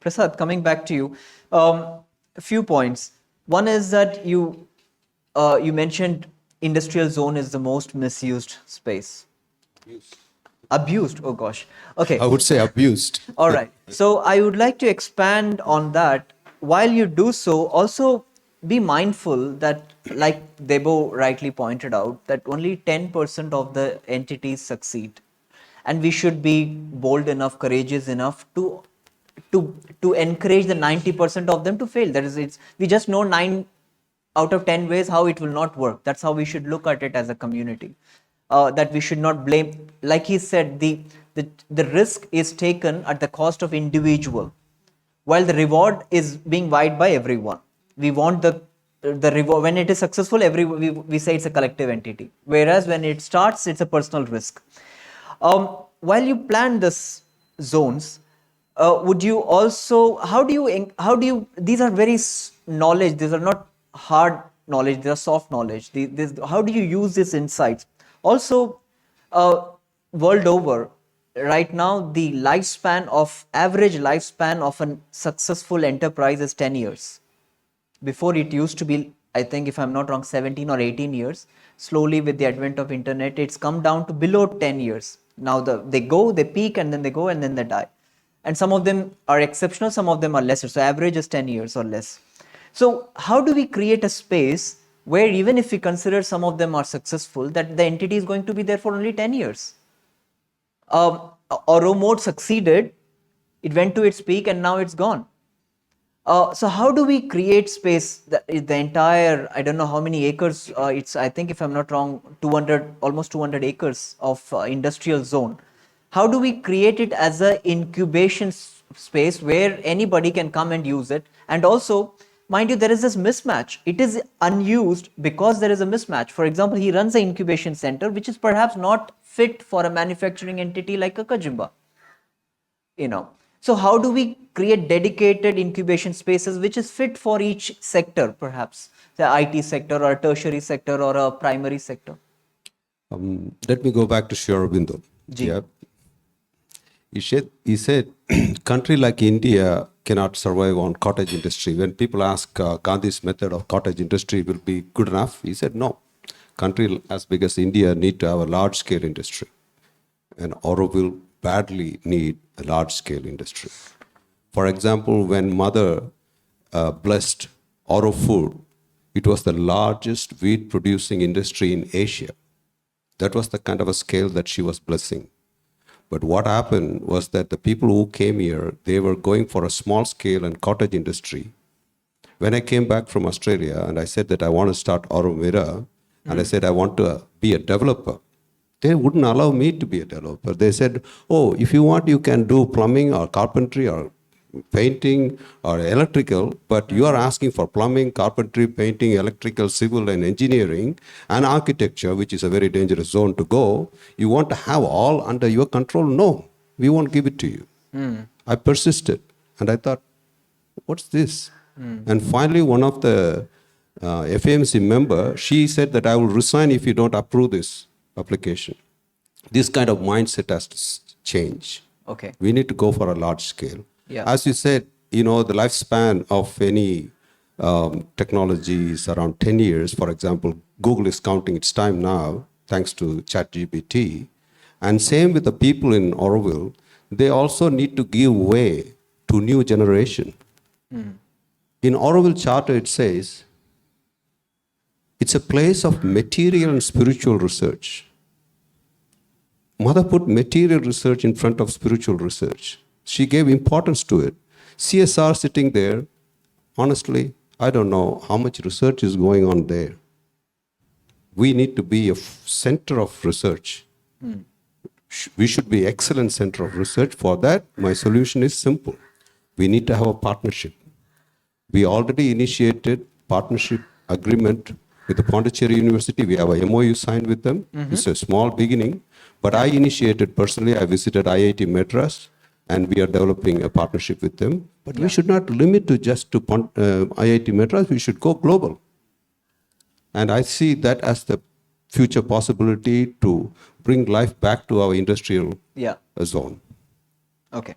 Prasad, coming back to you, a few points. One is that you mentioned industrial zone is the most misused space. Abused. Oh gosh. Okay. I would say abused. All right. So I would like to expand on that. While you do so, also be mindful that, like Debo rightly pointed out, that only 10% of the entities succeed. And we should be bold enough, courageous enough to encourage the 90% of them to fail. That is, we just know 9 out of 10 ways how it will not work. That's how we should look at it as a community. That we should not blame, like he said, the risk is taken at the cost of individual, while the reward is being vied by everyone. We want the reward when it is successful. We say it's a collective entity, whereas when it starts, it's a personal risk. While you plan this zones, would you also how do you these are very knowledge, these are not hard knowledge, they are soft knowledge. How do you use these insights also? World over, right now the average lifespan of a successful enterprise is 10 years. Before, it used to be, I think, if I'm not wrong, 17 or 18 years. Slowly, with the advent of internet, it's come down to below 10 years. Now they peak, and then they go, and then they die. And some of them are exceptional, some of them are lesser. So average is 10 years or less. So how do we create a space where, even if we consider some of them are successful, that the entity is going to be there for only 10 years? Oro mode succeeded, it went to its peak, and now it's gone. So how do we create space? The entire, I don't know how many acres, it's, I think if I'm not wrong, 200, almost 200 acres of industrial zone. How do we create it as an incubation space where anybody can come and use it? And also, mind you, there is this mismatch. It is unused because there is a mismatch. For example, he runs an incubation center, which is perhaps not fit for a manufacturing entity like a Kajimba. So how do we create dedicated incubation spaces which is fit for each sector, perhaps the IT sector or a tertiary sector or a primary sector? Let me go back to Sri Aurobindo. Yeah. He said, country like India cannot survive on cottage industry. When people ask Gandhi's method of cottage industry will be good enough, he said no. Country as big as India need to have a large scale industry. And Auroville badly need a large-scale industry. For example, when Mother blessed Oro Food, it was the largest wheat-producing industry in Asia. That was the kind of a scale that she was blessing. But what happened was that the people who came here, they were going for a small scale and cottage industry. When I came back from Australia and I said that I want to start Auroville, and I said I want to be a developer, they wouldn't allow me to be a developer. They said, oh, if you want, you can do plumbing or carpentry or painting or electrical, but you are asking for plumbing, carpentry, painting, electrical, civil and engineering and architecture, which is a very dangerous zone to go. You want to have all under your control? No, we won't give it to you. I persisted and I thought, what's this? And finally, one of the FAMC member, she said that I will resign if you don't approve this application. This kind of mindset has to change. Okay. We need to go for a large scale. Yeah. As you said, the lifespan of any technology is around 10 years. For example, Google is counting its time now, thanks to ChatGPT. And same with the people in Auroville, they also need to give way to new generation. In Auroville Charter, it says, it's a place of material and spiritual research. Mother put material research in front of spiritual research. She gave importance to it. CSR sitting there, honestly, I don't know how much research is going on there. We need to be a center of research. We should be excellent center of research. For that, my solution is simple. We need to have a partnership. We already initiated partnership agreement with the Pondicherry University. We have a MOU signed with them. It's a small beginning, but I initiated personally. I visited IIT Madras, and we are developing a partnership with them. But we should not limit to just to IIT Madras. We should go global. And I see that as the future possibility to bring life back to our industrial zone. Okay.